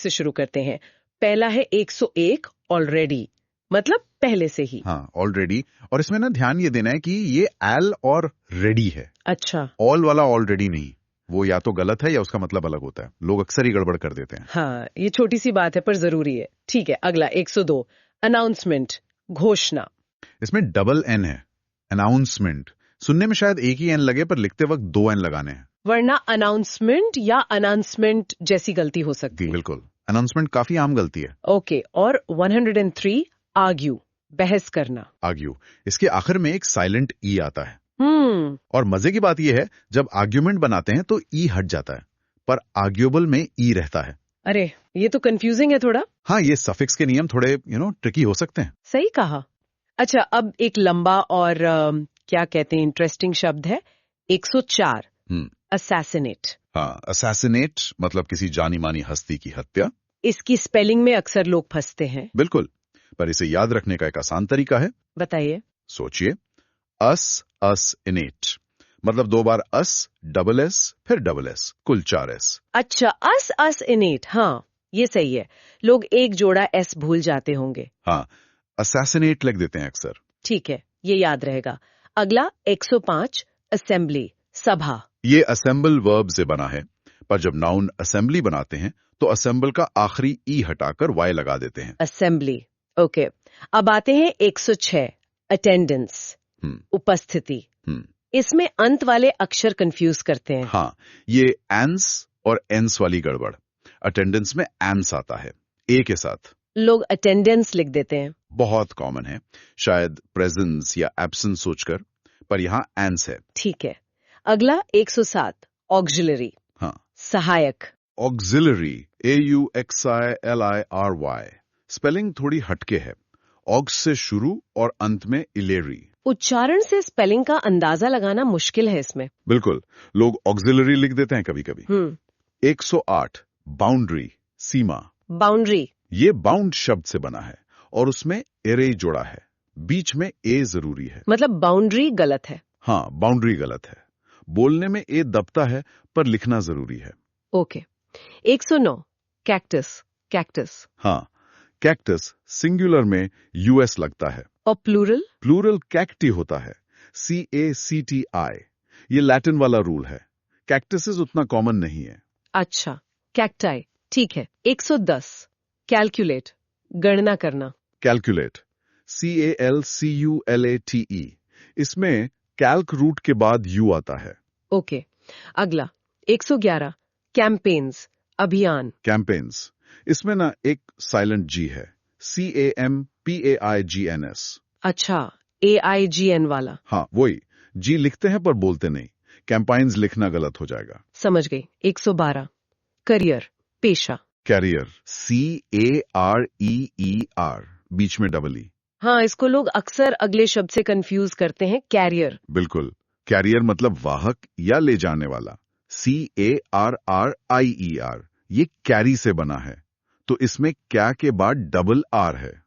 से शुरू करते हैं। पहला है 101 ऑलरेडी, मतलब पहले से ही। हाँ, ऑलरेडी। और इसमें ना ध्यान ये देना है कि ये एल और रेडी है। अच्छा। ऑल वाला ऑलरेडी नहीं, वो या तो गलत है या उसका मतलब अलग होता है। लोग अक्सर ही गड़बड़ कर देते हैं। हाँ, ये छोटी सी बात है पर जरूरी है। ठीक है, अगला 102 अनाउंसमेंट, घोषणा। इसमें डबल एन है, अनाउंसमेंट। सुनने में शायद एक ही एन लगे पर लिखते वक्त 2 एन लगाने हैं। वरना अनाउंसमेंट या अनाउंसमेंट जैसी गलती हो सकती जी है। बिल्कुल, अनाउंसमेंट काफी आम गलती है। ओके, और 103 आर्ग्यू, बहस करना। आर्ग्यू, इसके आखिर में एक साइलेंट ई आता है। हम्म। और मजे की बात यह है, जब आर्ग्यूमेंट बनाते हैं तो ई हट जाता है, पर आर्ग्यूएबल में ई रहता है। अरे, ये तो कंफ्यूजिंग है थोड़ा। हाँ, ये सफिक्स के नियम थोड़े ट्रिकी हो सकते हैं। सही कहा। अच्छा, अब एक लंबा और क्या कहते हैं इंटरेस्टिंग शब्द है 104 असैसिनेट। हाँ, असैसिनेट मतलब किसी जानी मानी हस्ती की हत्या। इसकी स्पेलिंग में अक्सर लोग फंसते हैं। बिल्कुल, पर इसे याद रखने का एक आसान तरीका है। बताइए। सोचिए, अस इनेट मतलब 2 बार अस, डबल एस, फिर डबल एस, कुल 4 एस। अच्छा, अस इनेट, हाँ ये सही है। लोग एक जोड़ा एस भूल जाते होंगे। हाँ, असैसिनेट लिख देते हैं अक्सर। ठीक है, ये याद रहेगा। अगला 105 असेंबली, सभा। ये असेंबल वर्ब से बना है, पर जब नाउन असेंबली बनाते हैं तो असेंबल का आखिरी ई हटाकर वाई लगा देते हैं। असेंबली। ओके, अब आते हैं 106 अटेंडेंस, उपस्थिति। इसमें अंत वाले अक्षर कंफ्यूज करते हैं। हाँ, ये एंस और एंस वाली गड़बड़। अटेंडेंस में एंस आता है ए के साथ। लोग अटेंडेंस लिख देते हैं। बहुत कॉमन है, शायद प्रेजेंस या एब्सेंस सोचकर, पर यहाँ एंस है। ठीक है, अगला 107 ऑक्सिलरी, हाँ, सहायक। Auxiliary, AUXILIRY। स्पेलिंग थोड़ी हटके है। ऑक्स से शुरू और अंत में इलेरी। उच्चारण से स्पेलिंग का अंदाजा लगाना मुश्किल है इसमें। बिल्कुल, लोग ऑक्सिलरी लिख देते हैं कभी कभी। 108 बाउंड्री, सीमा। बाउंड्री। ये बाउंड शब्द से बना है और उसमें एरे जोड़ा है, बीच में ए जरूरी है। मतलब बाउंड्री गलत है। हाँ, बाउंड्री गलत है। बोलने में ए दबता है पर लिखना जरूरी है। Okay, 109 cactus, cactus. हाँ, कैक्टस सिंगुलर में यूएस लगता है और प्लूरल? प्लूरल कैक्टी होता है, CACTI। ये लैटिन वाला रूल है। कैक्टसेस उतना कॉमन नहीं है। अच्छा, कैक्टाई। ठीक है, 110 कैलकुलेट, गणना करना। Calculate, CALCULATE। इसमें कैल्क रूट के बाद यू आता है। ओके, अगला 111 कैंपेन्स, अभियान। कैंपेन्स, इसमें ना एक साइलेंट जी है, CAMPAIGNS। अच्छा, AIGN वाला। हाँ, वही। जी लिखते हैं पर बोलते नहीं। कैंपाइन्स लिखना गलत हो जाएगा। समझ गई। 112 करियर, पेशा। कैरियर, CAREER, बीच में डबल ई। हाँ, इसको लोग अक्सर अगले शब्द से कंफ्यूज करते हैं, कैरियर। बिल्कुल, कैरियर मतलब वाहक या ले जाने वाला। CARRIER, ये कैरी से बना है, तो इसमें क्या के बाद डबल आर है।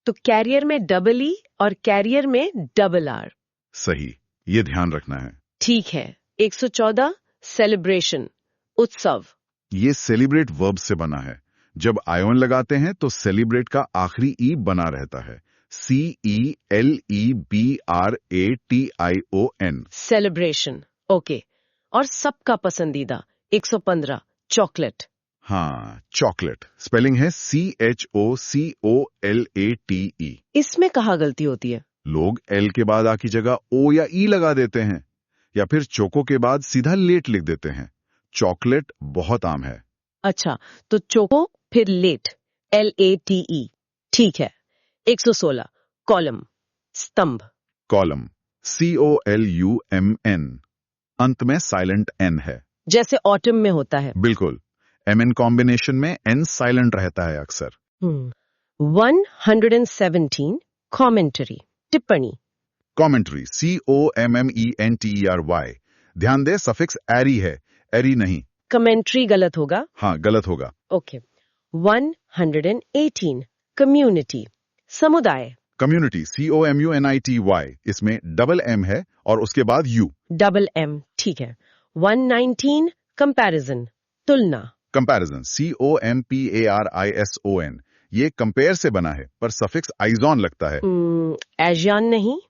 तो कैरियर में डबल ई और कैरियर में डबल आर। सही, ये ध्यान रखना है। ठीक है, 114 सेलिब्रेशन, उत्सव। ये सेलिब्रेट वर्ब से बना है। जब आयोन लगाते हैं तो सेलिब्रेट का आखिरी ई बना रहता है, CELEBRATION। सेलिब्रेशन। ओके, और सबका पसंदीदा 115 चॉकलेट। हाँ, चॉकलेट। स्पेलिंग है CHOCOLATE। इसमें कहाँ गलती होती है? लोग एल के बाद आ की जगह ओ या ई लगा देते हैं, या फिर चोको के बाद सीधा लेट लिख देते हैं। चॉकलेट बहुत आम है। अच्छा, तो चोको फिर लेट, LATE। ठीक है, 116 कॉलम, स्तंभ। Column, COLUMN। अंत में साइलेंट एन है, जैसे ऑटम में होता है। बिल्कुल। MN कॉम्बिनेशन में एन साइलेंट रहता है अक्सर। 117 कमेंटरी, टिप्पणी। Commentary, COMMENTERY। ध्यान दे, सफिक्स एरी है, एरी नहीं। कमेंट्री गलत होगा। हाँ, गलत होगा। ओके, 118 कम्युनिटी, समुदाय। Community, COMUNITY। इसमें डबल M है और उसके बाद U। डबल M, ठीक है। 119 कंपैरिजन, तुलना। कंपैरिजन, COMPARISON, ये कंपेयर से बना है पर सफिक्स आइजॉन लगता है। एजियन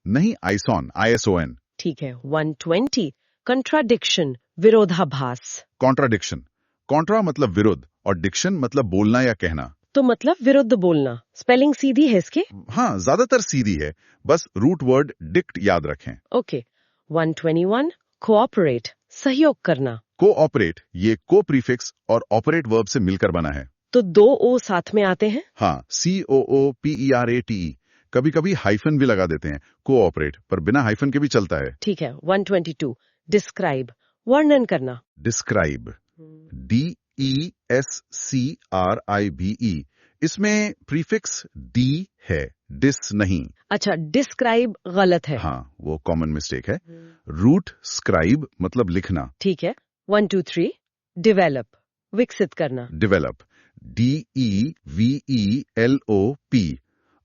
नहीं, आइसॉन, ISON। ठीक है। 120 कंट्राडिक्शन, विरोधाभास। कॉन्ट्राडिक्शन, कॉन्ट्रा मतलब विरुद्ध और डिक्शन मतलब बोलना या कहना। तो मतलब विरुद्ध बोलना। स्पेलिंग सीधी है इसके? हाँ, ज्यादातर सीधी है, बस रूट वर्ड डिक्ट याद रखें। ओके। 121 कोऑपरेट, सहयोग करना। कोऑपरेट, ये को प्रीफिक्स और ऑपरेट वर्ब से मिलकर बना है। तो 2 ओ साथ में आते हैं? हाँ, COOPERATE, कभी कभी हाइफन भी लगा देते हैं, कोऑपरेट, पर बिना हाइफन के भी चलता है। ठीक है। 122 डिस्क्राइब, वर्णन करना। डिस्क्राइब, DESCRIBE, इसमें प्रीफिक्स डी है, डिस नहीं। अच्छा, डिस्क्राइब गलत है। हाँ, वो कॉमन मिस्टेक है। रूट स्क्राइब मतलब लिखना। ठीक है। 123 डेवलप, विकसित करना। डेवलप, DEVELOP,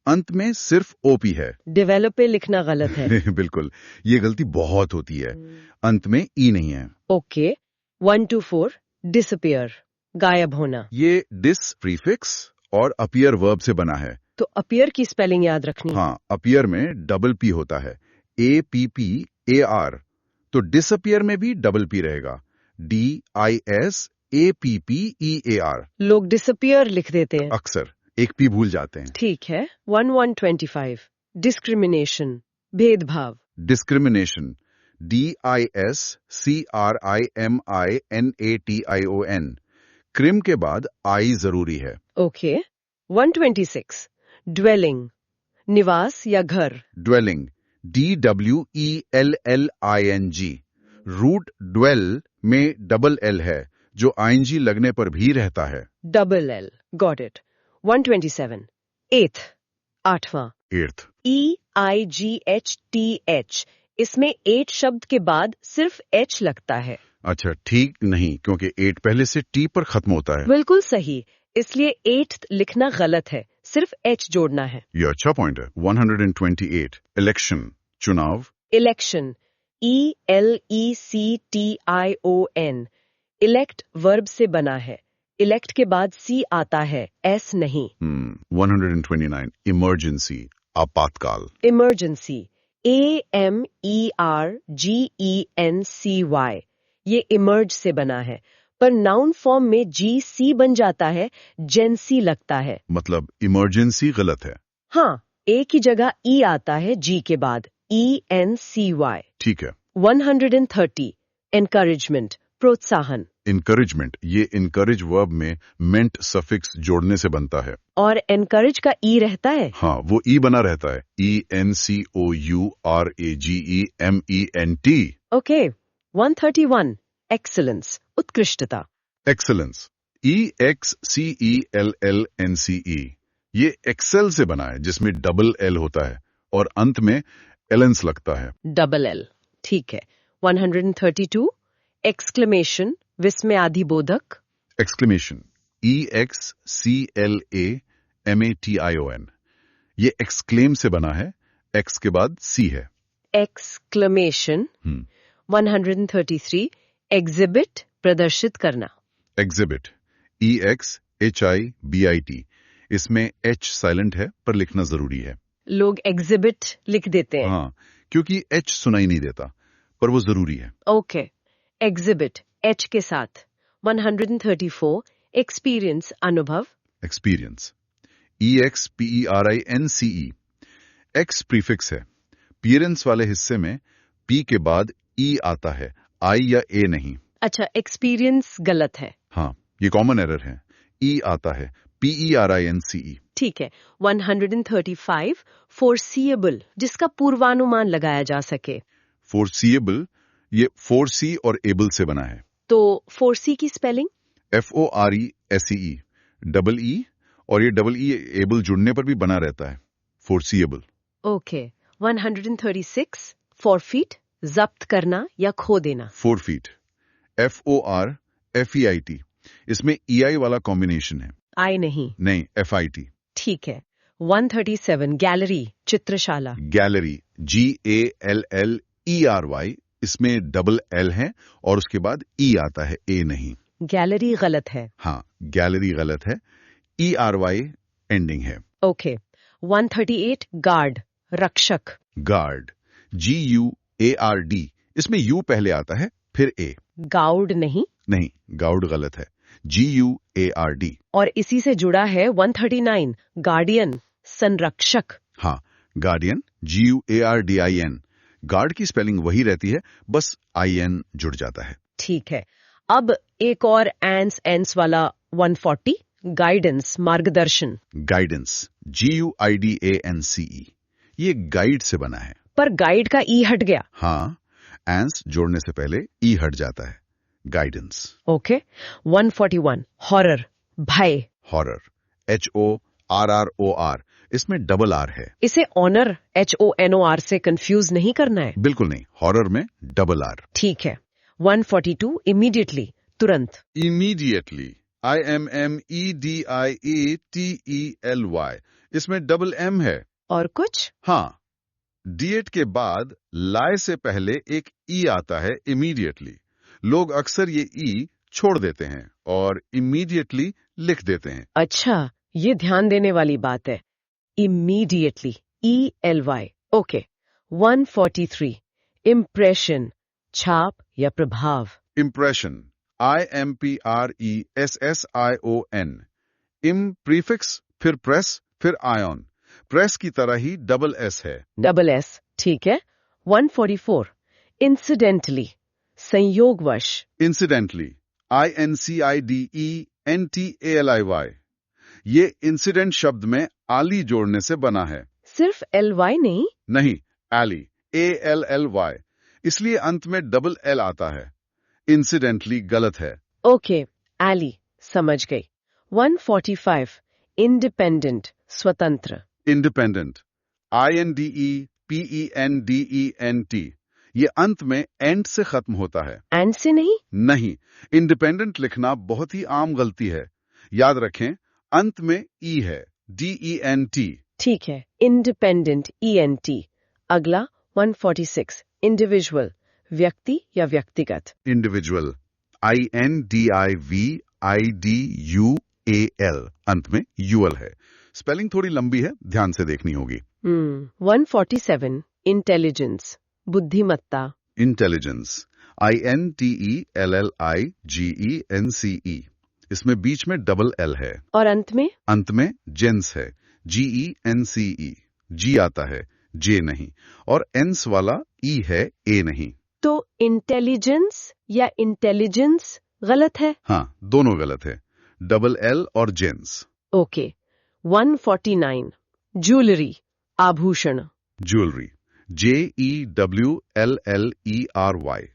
अंत में सिर्फ OP है। डेवलप पे लिखना गलत है। बिल्कुल, ये गलती बहुत होती है, अंत में ई नहीं है। ओके। 124 डिसअपियर, गायब होना। ये डिस प्रीफिक्स और अपीयर वर्ब से बना है। तो अपीयर की स्पेलिंग याद रखनी। हाँ, अपीयर में डबल पी होता है, APPAR, तो डिसअपियर में भी डबल पी रहेगा, DISAPPEAR। लोग डिसअपियर लिख देते हैं। अक्सर एक पी भूल जाते हैं। ठीक है। 1125 डिस्क्रिमिनेशन, भेदभाव। डिस्क्रिमिनेशन, DISCRIMINATION, क्रिम के बाद आई जरूरी है। ओके। 126 ड्वेलिंग, निवास या घर। ड्वेलिंग, DWELLING, रूट ड्वेल में डबल एल है, जो ING लगने पर भी रहता है। Double L, got it. 127 एथ, आठवां। एर्थ, EIGHTH, इसमें 8 शब्द के बाद सिर्फ H लगता है। अच्छा, ठीक नहीं, क्योंकि 8 पहले से T पर खत्म होता है। बिल्कुल सही, इसलिए 8 लिखना गलत है, सिर्फ H जोड़ना है। ये अच्छा पॉइंट है। 128 इलेक्शन, चुनाव। इलेक्शन, ELECTION, इलेक्ट वर्ब से बना है, इलेक्ट के बाद C आता है, S नहीं। 129 इमरजेंसी, आपातकाल। इमरजेंसी, AMERGENCY, ये इमर्ज से बना है, पर नाउन फॉर्म में GC बन जाता है, जेंसी लगता है। मतलब इमरजेंसी गलत है। हाँ, A की जगह E आता है G के बाद, ENCY। ठीक है। 130 एनकरेजमेंट, प्रोत्साहन। इनकरेजमेंट, ये इनकरेज वर्ब में मेंट सफिक्स जोड़ने से बनता है। और एनकरेज का ई रहता है। हाँ, वो ई बना रहता है, ENCOURAGEMENT। ओके। 131 एक्सीलेंस, उत्कृष्टता। एक्सेलेंस, EXCELLNCE, ये एक्सेल से बना है, जिसमें डबल एल होता है और अंत में एलेंस लगता है। डबल एल, ठीक है। 132 एक्सक्लेमेशन, विस्मयाधिबोधक। एक्सक्लेमेशन, EXCLAMATION, ये एक्सक्लेम से बना है, एक्स के बाद सी है। एक्सक्लेमेशन। 133 एग्जिबिट, प्रदर्शित करना। एग्जिबिट, EXHIBIT, इसमें H साइलेंट है पर लिखना जरूरी है। लोग एग्जिबिट लिख देते हैं। हाँ, क्योंकि H सुनाई नहीं देता, पर वो जरूरी है। ओके। एग्जिबिट H के साथ। 134 एक्सपीरियंस, अनुभव। एक्सपीरियंस, EXPERINCE, एक्स प्रीफिक्स है, पीरेंस वाले हिस्से में P के बाद E आता है, I या A नहीं। अच्छा, एक्सपीरियंस गलत है। हाँ, ये कॉमन एरर है, E आता है, PERINCE। ठीक है। 135 फोर्सिएबल, जिसका पूर्वानुमान लगाया जा सके। फोर्सिएबल, ये फोर्सी और एबल से बना है। तो फोर्सी की स्पेलिंग? FORESE, डबल E, और ये डबल E एबल जुड़ने पर भी बना रहता है, फोर्सिएबल। ओके। 136 फॉरफीट, जब्त करना या खो देना। फोरफीट, FORFEIT, इसमें EI वाला कॉम्बिनेशन है। आई नहीं। FIT। ठीक है। 137 गैलरी, चित्रशाला। गैलरी, GALLERY, इसमें डबल L है और उसके बाद E आता है, A नहीं। गैलरी गलत है। हाँ, गैलरी गलत है, ERY एंडिंग है। ओके। 138 गार्ड, रक्षक। गार्ड, GUARD, इसमें U पहले आता है फिर A। गाउड नहीं। नहीं, गाउड गलत है, GUARD। और इसी से जुड़ा है 139 गार्डियन, संरक्षक। हाँ, गार्डियन, GUARDIN। गार्ड की स्पेलिंग वही रहती है, बस IN जुड़ जाता है। ठीक है। अब एक और एंस वाला 140 गाइडेंस, मार्गदर्शन। गाइडेंस, GUIDANCE, ये गाइड से बना है। पर गाइड का ई हट गया। हाँ, एंस जोड़ने से पहले ई हट जाता है, गाइडेंस। ओके। 141 हॉरर, भय। हॉरर, HORROR, इसमें डबल R है। इसे ऑनर, HONOR से कंफ्यूज नहीं करना है। बिल्कुल नहीं, हॉरर में डबल R। ठीक है। 142 इमीडिएटली, तुरंत। इमीडिएटली, IMMEDIATELY, इसमें डबल M है। और कुछ? हाँ, डिएट के बाद लाए से पहले एक ई आता है, इमीडिएटली। लोग अक्सर ये ई छोड़ देते हैं और इमीडिएटली लिख देते हैं। अच्छा, ये ध्यान देने वाली बात है। Immediately, ELY। ओके। 143 इम्प्रेशन, छाप या प्रभाव। Impression, IMPRESSION। इम प्रीफिक्स, फिर प्रेस, फिर आयन। प्रेस की तरह ही डबल S है। डबल S, ठीक है। 144 इंसिडेंटली, संयोगवश। Incidentally, INCIDENTALY। ये इंसिडेंट शब्द में आली जोड़ने से बना है। सिर्फ LY नहीं? नहीं, एली, ALLY, इसलिए अंत में डबल L आता है। इंसिडेंटली गलत है। ओके, एली, समझ गई। 145 इंडिपेंडेंट, स्वतंत्र। इंडिपेंडेंट, INDEPENDENT, ये अंत में एंड से खत्म होता है। एंड से नहीं? नहीं, इंडिपेंडेंट लिखना बहुत ही आम गलती है। याद रखें, अंत में ई है, DENT। ठीक है, इंडिपेंडेंट, ENT। अगला 146 इंडिविजुअल, व्यक्ति या व्यक्तिगत। इंडिविजुअल, INDIVIDUAL, अंत में UL है। स्पेलिंग थोड़ी लंबी है, ध्यान से देखनी होगी। 147 इंटेलिजेंस, बुद्धिमत्ता। इंटेलिजेंस, INTELLIGENCE, इसमें बीच में डबल L है। और अंत में? अंत में जेंस है, GENCE। जी आता है, जे नहीं, और एंस वाला ई है, ए नहीं। तो इंटेलिजेंस या इंटेलिजेंस गलत है? हाँ, दोनों गलत है, डबल L और जेंस। ओके। 149 ज्वेलरी, आभूषण। ज्वेलरी, JEWLLERY,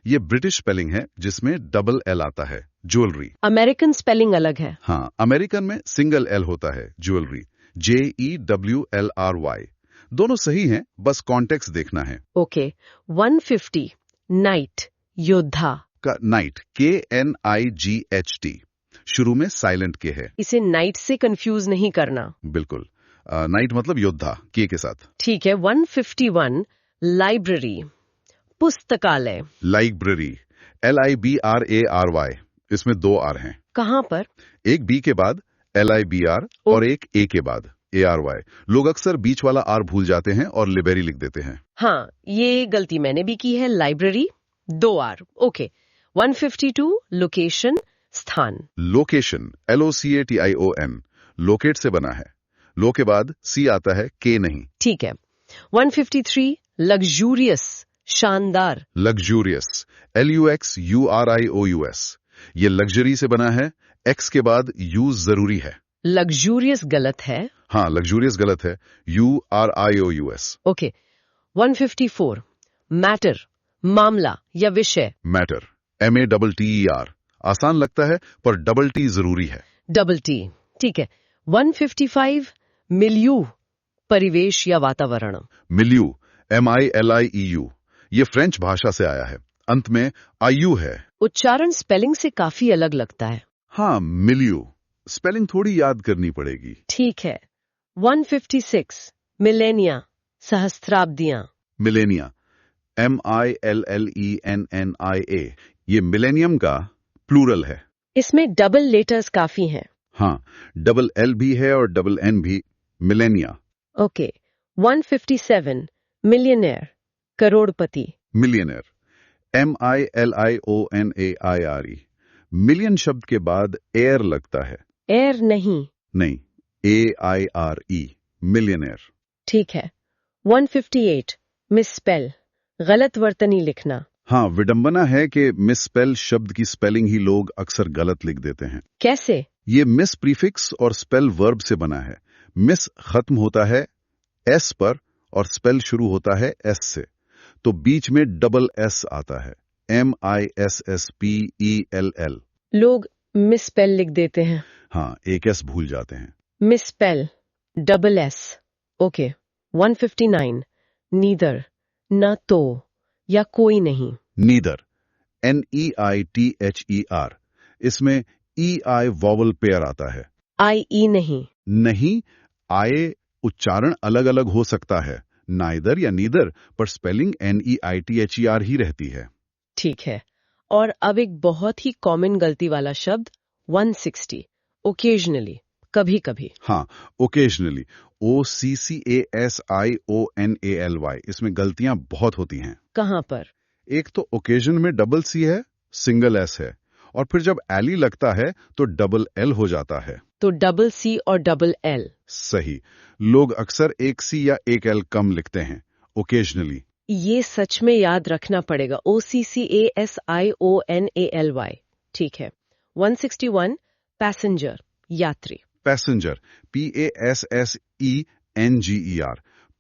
ये ब्रिटिश स्पेलिंग है जिसमें डबल L आता है, ज्वेलरी। अमेरिकन स्पेलिंग अलग है। हाँ, अमेरिकन में सिंगल L होता है, ज्वेलरी, JEWLRY। दोनों सही हैं, बस कॉन्टेक्स्ट देखना है। ओके। 150 नाइट, योद्धा। का नाइट, KNIGHT, शुरू में साइलेंट के है। इसे नाइट से कंफ्यूज नहीं करना। बिल्कुल, नाइट मतलब योद्धा, के साथ। ठीक है। 151 लाइब्रेरी, पुस्तकालय। लाइब्रेरी, LIBRARY, इसमें दो R हैं। कहाँ पर? एक B के बाद LIBR और एक A के बाद ARY। लोग अक्सर बीच वाला R भूल जाते हैं और लिबेरी लिख देते हैं। हाँ, ये गलती मैंने भी की है। Library, 2 R। ओके। 152 लोकेशन, स्थान। लोकेशन, LOCATION, लोकेट से बना है। लो के बाद C आता है, के नहीं। ठीक है। 153 लग्जूरियस, शानदार। लग्जूरियस, LUXURIOUS, ये लग्जरी से बना है, X के बाद U जरूरी है। लग्जूरियस गलत है। हाँ, लग्जूरियस गलत है, URIOUS। ओके। 154 मैटर, मामला या विषय। मैटर, MATTER, आसान लगता है पर डबल T जरूरी है। डबल T, ठीक है। 155 मिल्यू, परिवेश या वातावरण। मिल्यू, MILIEU, ये फ्रेंच भाषा से आया है, अंत में IU है। उच्चारण स्पेलिंग से काफी अलग लगता है। हाँ, मिल्यू, स्पेलिंग थोड़ी याद करनी पड़ेगी। ठीक है। 156 मिलेनिया, सहस्त्राब्दियां। मिलेनिया, MILLENNIA, ये मिलेनियम का प्लूरल है। इसमें डबल लेटर्स काफी हैं। हाँ, डबल एल भी है और डबल एन भी। मिलेनिया। ओके, 157 मिलियनेयर, करोड़पति। मिलियनर। MILIONAIRE। मिलियन शब्द के बाद एयर लगता है। एयर नहीं। नहीं, AIRE। मिलियनर। ठीक है। 158 मिसस्पेल, गलत वर्तनी लिखना। हाँ, विडंबना है कि मिसस्पेल शब्द की स्पेलिंग ही लोग अक्सर गलत लिख देते हैं। कैसे? ये मिस प्रीफिक्स और स्पेल वर्ब से बना है। मिस खत्म होता है एस पर और स्पेल शुरू होता है एस से, तो बीच में डबल एस आता है। MISSPELL। लोग मिसस्पेल लिख देते हैं। हाँ, एक एस भूल जाते हैं। मिसस्पेल, डबल एस। ओके। 159 नीदर, न तो या कोई नहीं। नीदर। NEITHER। इसमें EI वॉवल पेयर आता है। IE नहीं। नहीं, आए उच्चारण अलग अलग हो सकता है, नाइदर या नीदर, पर स्पेलिंग NEITHER ही रहती है। ठीक है। और अब एक बहुत ही कॉमन गलती वाला शब्द 160, ओकेजनली, कभी कभी। हाँ, ओकेजनली। OCCASIONALY। इसमें गलतियां बहुत होती हैं। कहाँ पर? एक तो ओकेजन में डबल सी है, सिंगल एस है, और फिर जब एली लगता है तो डबल एल हो जाता है। तो डबल सी और डबल एल। सही। लोग अक्सर एक सी या एक एल कम लिखते हैं ओकेजनली। ये सच में याद रखना पड़ेगा। OCCASIONALY। ठीक है। 161 पैसेंजर, यात्री। पैसेंजर। PASSENGER।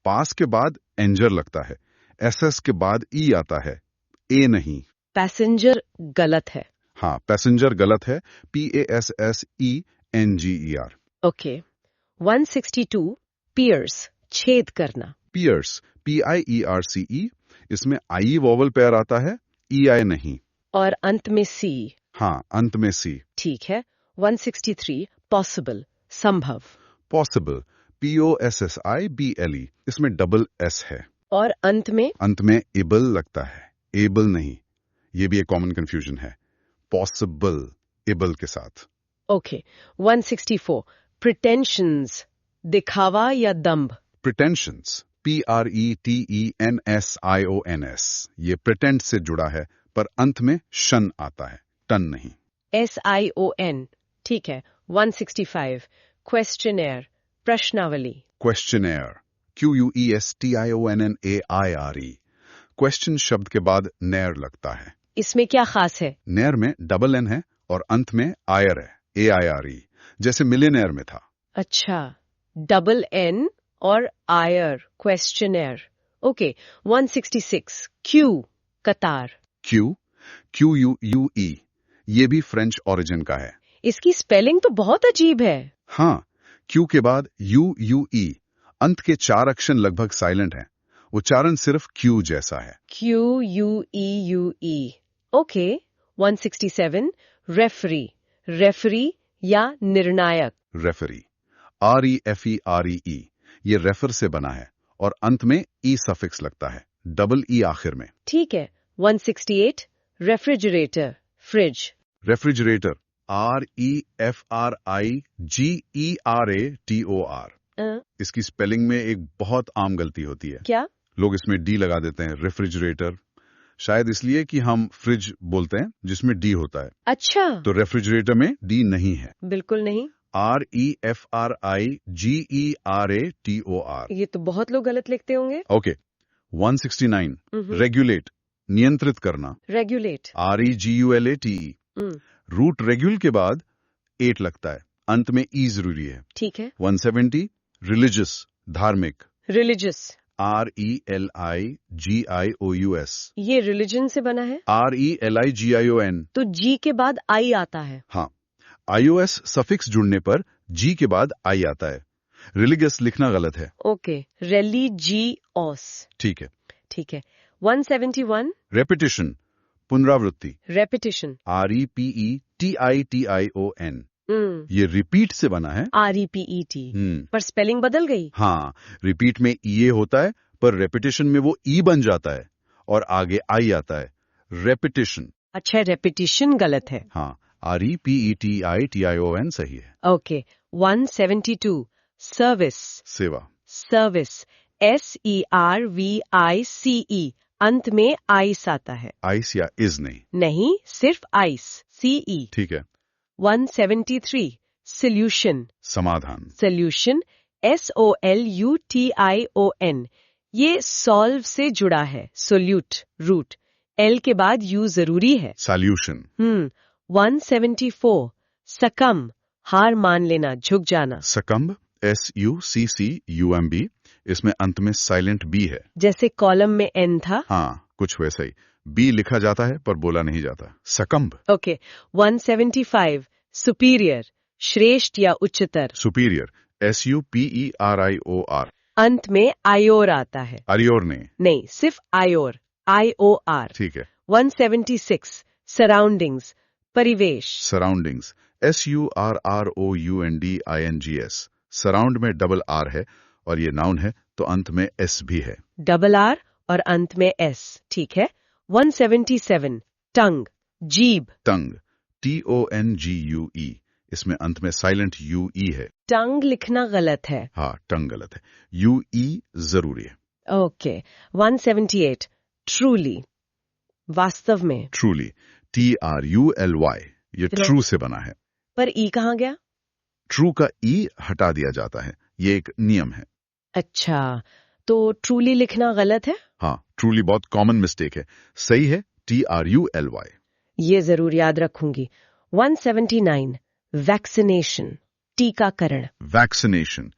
पास के बाद एंजर लगता है, SS के बाद ई आता है, ए नहीं। पैसेंजर गलत है। हाँ, पैसेंजर गलत है। PASSENGER। ओके। 162 पियर्स, छेद करना। पियर्स। PIERCE। इसमें आई वॉवल पेयर आता है, EI नहीं। और अंत में सी। हाँ, अंत में सी। ठीक है। 163 पॉसिबल, संभव। पॉसिबल। POSSIBLE। इसमें डबल एस है। और अंत में एबल लगता है, एबल नहीं। ये भी एक कॉमन कंफ्यूजन है। पॉसिबल एबल के साथ। ओके। 164 प्रिटेंशंस, दिखावा या दंभ। प्रिटेंशंस। PRETENSIONS। ये प्रिटेंड से जुड़ा है, पर अंत में शन आता है, टन नहीं। SION। ठीक है। 165 क्वेश्चनेयर, प्रश्नावली। क्वेश्चनेयर। QUESTIONNAIRE। क्वेश्चन शब्द के बाद नेयर लगता है। इसमें क्या खास है? नेयर में डबल एन है और अंत में आयर है, AIRE, जैसे मिलियनेयर में था। अच्छा, डबल एन और आयर, क्वेश्चनेयर। ओके। 166 क्यू, कतार। QUE। ये भी फ्रेंच ओरिजिन का है। इसकी स्पेलिंग तो बहुत अजीब है। हाँ, क्यू के बाद UUE। अंत के 4 अक्षर लगभग साइलेंट हैं। उच्चारण सिर्फ क्यू जैसा है। QUEUE। ओके। 167 रेफरी, रेफरी या निर्णायक। रेफरी। REFERE। ये रेफर से बना है और अंत में ई सफिक्स लगता है, डबल ई आखिर में। ठीक है। 168 रेफ्रिजरेटर, फ्रिज। रेफ्रिजरेटर। REFRIGERATOR। इसकी स्पेलिंग में एक बहुत आम गलती होती है। क्या? लोग इसमें डी लगा देते हैं, रेफ्रिजरेटर, शायद इसलिए कि हम फ्रिज बोलते हैं जिसमें डी होता है। अच्छा। तो रेफ्रिजरेटर में डी नहीं है। बिल्कुल नहीं। REFRIGERATOR। ये तो बहुत लोग गलत लिखते होंगे। ओके। 169 रेगुलेट, नियंत्रित करना। रेगुलेट। REGULATE। रूट रेगुल के बाद 8 लगता है, अंत में ई जरूरी है। ठीक है। 170 रिलीजियस, धार्मिक। रिलीजियस। RELIGIOUS। ये रिलीजन से बना है। RELIGION। तो जी के बाद आई आता है। हाँ, IOS सफिक्स जुड़ने पर जी के बाद आई आता है। रिलीगियस लिखना गलत है। ओके। रेलिजियोस। ठीक है। ठीक है। 171 रेपिटिशन, पुनरावृत्ति। रेपिटिशन। REPETITION। ये रिपीट से बना है। REPET। पर स्पेलिंग बदल गई। हाँ, रिपीट में ये होता है, पर रेपिटिशन में वो ई बन जाता है और आगे आई आता है। रेपिटिशन। अच्छा, रेपिटिशन गलत है। हाँ, REPETITION सही है। ओके 172 सर्विस सेवा। सर्विस SERVICE अंत में आइस आता है। आइस या इज नहीं। नहीं सिर्फ आइस CE। ठीक है। 173 सोल्यूशन समाधान। सोल्यूशन SOLUTION ये सॉल्व से जुड़ा है। सोल्यूट रूट L के बाद U जरूरी है। सॉल्यूशन। 174 सकम हार मान लेना झुक जाना। सकम्ब SUCCUMB इसमें अंत में साइलेंट बी है। जैसे कॉलम में N था। हाँ कुछ वैसा ही। बी लिखा जाता है पर बोला नहीं जाता। सकम्ब। ओके 175 सुपीरियर श्रेष्ठ या उच्चतर। सुपीरियर SUPERIOR अंत में आयोर आता है। अरियोर नहीं सिर्फ आयोर IOR। ठीक है। 176 सराउंडिंग्स परिवेश। सराउंडिंग्स SURROUNDINGS सराउंड में डबल R है और ये नाउन है तो अंत में S भी है। डबल R और अंत में S ठीक है। 177 टंग जीभ। टंग TONGUE इसमें अंत में साइलेंट UE है। टंग लिखना गलत है। हाँ टंग गलत है। UE जरूरी है। ओके 178 ट्रूली वास्तव में। ट्रूली TRULY ये ट्रू से बना है। पर ई कहाँ गया? ट्रू का ई हटा दिया जाता है। ये एक नियम है। अच्छा तो ट्रूली लिखना गलत है। हाँ ट्रूली बहुत कॉमन मिस्टेक है। सही है TRULY। ये जरूर याद रखूंगी। 179 वैक्सीनेशन टीकाकरण। Vaccination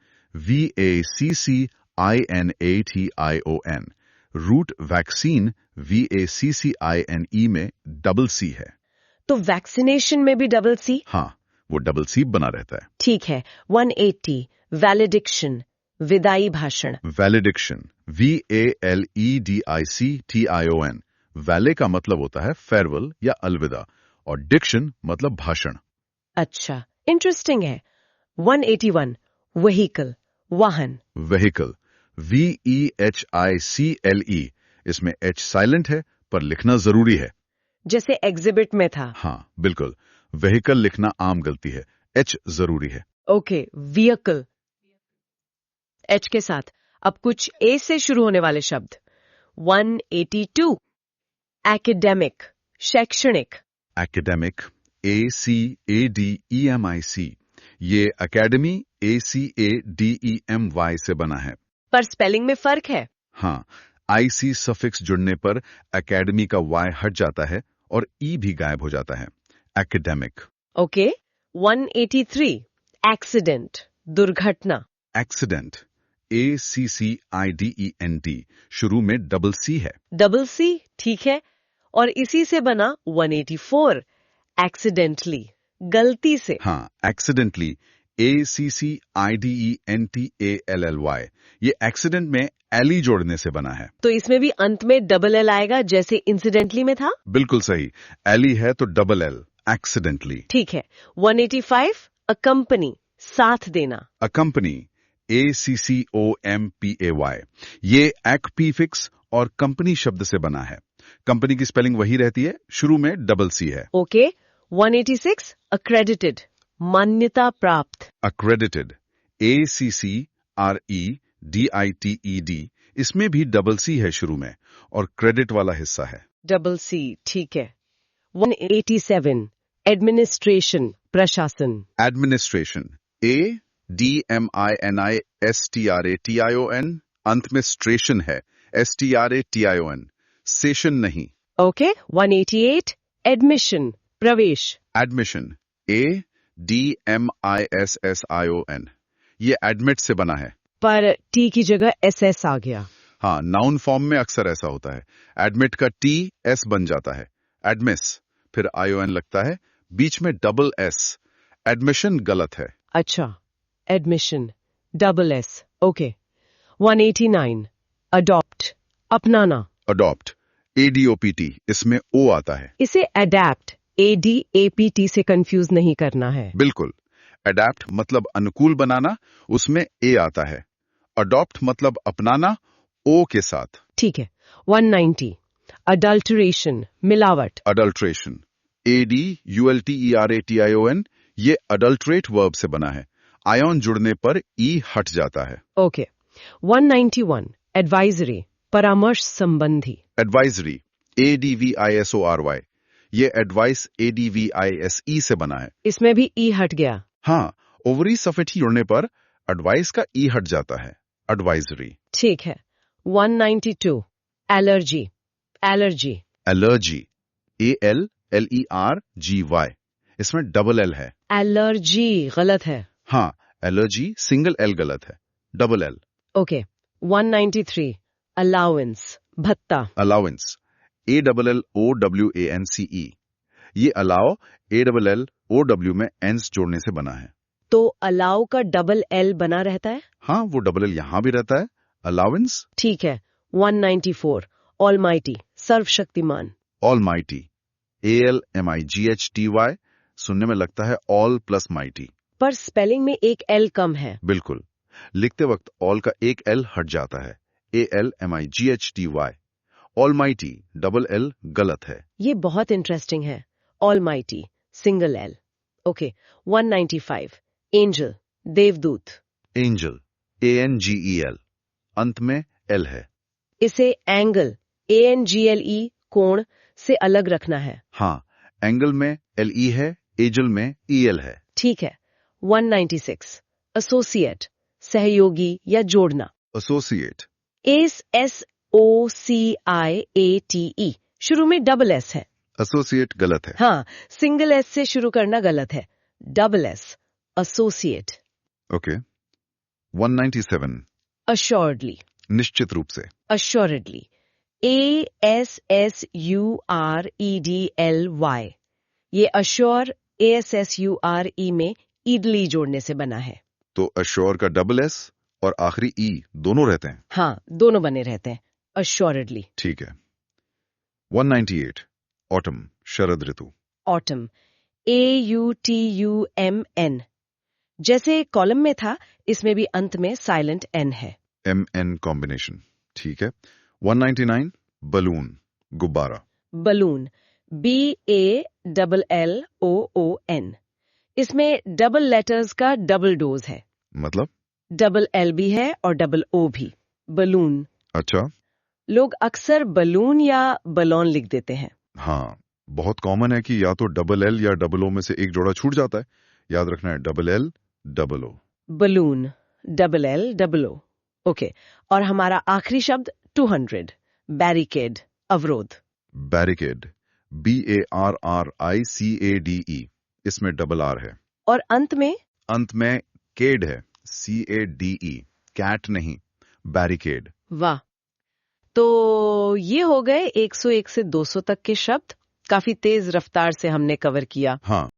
VACCINATION root vaccine VACCINE में डबल C है। तो वैक्सीनेशन में भी डबल C। हाँ वो डबल C बना रहता है। ठीक है 180 वैलिडिक्शन विदाई भाषण। वैलिडिक्शन VALEDICTION वैले का मतलब होता है फेयरवेल या अलविदा और डिक्शन मतलब भाषण। अच्छा इंटरेस्टिंग है। 181 व्हीकल वाहन। व्हीकल VEHICLE इसमें H साइलेंट है पर लिखना जरूरी है। जैसे एग्जिबिट में था। हाँ बिल्कुल व्हीकल लिखना आम गलती है। H जरूरी है। ओके व्हीकल H के साथ अब कुछ A से शुरू होने वाले शब्द। 182 एकेडेमिक शैक्षणिक। एकेडेमिक ACADEMIC ये एकेडमी ACADEMY से बना है। पर स्पेलिंग में फर्क है। हाँ IC सफिक्स जुड़ने पर एकेडमी का Y हट जाता है और E भी गायब हो जाता है। एकेडेमिक। ओके 183 एक्सीडेंट दुर्घटना। एक्सीडेंट ACCIDENT शुरू में डबल C है। डबल C ठीक है और इसी से बना 184 एक्सीडेंटली गलती से। हाँ एक्सीडेंटली ACCIDENTALLY ये एक्सीडेंट में एली जोड़ने से बना है। तो इसमें भी अंत में डबल L आएगा जैसे इंसिडेंटली में था। बिल्कुल सही एली है तो डबल L एक्सीडेंटली। ठीक है 185 अ कंपनी साथ देना। अ कंपनी ACCOMPAY ये एक्पीफिक्स और कंपनी शब्द से बना है। कंपनी की स्पेलिंग वही रहती है शुरू में डबल C है। ओके 186 अक्रेडिटेड मान्यता प्राप्त। अक्रेडिटेड ACCREDITED इसमें भी डबल C है शुरू में और क्रेडिट वाला हिस्सा है। डबल C ठीक है 187 एडमिनिस्ट्रेशन प्रशासन। एडमिनिस्ट्रेशन ADMINISTRATION अंत में स्ट्रेशन है STRATION सेशन नहीं। ओके 188 एडमिशन प्रवेश। एडमिशन ADMISSION ये एडमिट से बना है पर टी की जगह SS आ गया। हाँ नाउन फॉर्म में अक्सर ऐसा होता है। एडमिट का T S बन जाता है एडमिस फिर ION लगता है बीच में डबल S एडमिशन गलत है। अच्छा admission double S okay 189 adopt अपनाना। अडॉप्ट ADOPT इसमें O आता है। इसे अडैप्ट ADAPT से कंफ्यूज नहीं करना है। बिल्कुल अडैप्ट मतलब अनुकूल बनाना उसमें A आता है। अडॉप्ट मतलब अपनाना O के साथ। ठीक है 190 अडल्टरेशन मिलावट। अडल्ट्रेशन ADULTERATION ये अडल्ट्रेट वर्ब से बना है। आयन जुड़ने पर ई हट जाता है। ओके 191 एडवाइजरी परामर्श संबंधी एडवाइजरी ADVISORY ये एडवाइस ADVISE से बना है। इसमें भी ई हट गया। हाँ, ओवरी सफिक्स जुड़ने पर एडवाइस का ई हट जाता है। एडवाइजरी। ठीक है 192 एलर्जी एलर्जी एलर्जी ALLERGY इसमें डबल एल है। एलर्जी गलत है। हाँ, एलर्जी सिंगल एल गलत है, डबल एल। ओके 193 अलाउंस भत्ता अलाउंस ALLOWANCE ये अलाउ ALLOW में एंस जोड़ने से बना है। तो अलाउ का डबल एल बना रहता है। हाँ, वो डबल एल यहां भी रहता है। अलाउंस। ठीक है 194 ऑलमाइटी सर्वशक्तिमान ऑलमाइटी ALMIGHTY सुनने में लगता है ऑल प्लस माइटी, पर स्पेलिंग में एक एल कम है। बिल्कुल, लिखते वक्त ऑल का एक एल हट जाता है। ALMIGHTY ऑलमाइटी डबल एल गलत है। ये बहुत इंटरेस्टिंग है। Almighty single L. Okay 195 angel देवदूत एंजल ANGEL अंत में एल है। इसे एंगल ANGLE कोण से अलग रखना है। हाँ, एंगल में LE है, एजल में EL है। ठीक है 196 एसोसिएट सहयोगी या जोड़ना एसोसिएट SOCIATE शुरू में डबल एस है। एसोसिएट गलत है। हाँ, सिंगल एस से शुरू करना गलत है। Double S associate. ओके 197 अश्योर्डली निश्चित रूप से assuredly ASSUREDLY ये अश्योर ASSURE में ईडली जोड़ने से बना है। तो अश्योर का डबल एस और आखिरी ई दोनों रहते हैं। हाँ, दोनों बने रहते हैं assuredly। ठीक है 198 ऑटम शरद ऋतु ऑटम AUTUMN जैसे कॉलम में था, इसमें भी अंत में साइलेंट एन है। MN combination. ठीक है 199 बलून गुब्बारा बलून BALLOON इसमें डबल लेटर्स का डबल डोज है। मतलब डबल एल भी है और डबल ओ भी। बलून। अच्छा, लोग अक्सर बलून या बलून लिख देते हैं। हाँ, बहुत कॉमन है कि या तो डबल एल या डबल ओ में से एक जोड़ा छूट जाता है। याद रखना है double L double O. Balloon double L double O. Okay, और हमारा आखिरी शब्द 200 बैरिकेड अवरोध। बैरिकेड BARRICADE इसमें डबल आर है और अंत में केड है CADE कैट नहीं, बैरिकेड। वाह, तो ये हो गए 101 से 200 तक के शब्द। काफी तेज रफ्तार से हमने कवर किया। हाँ,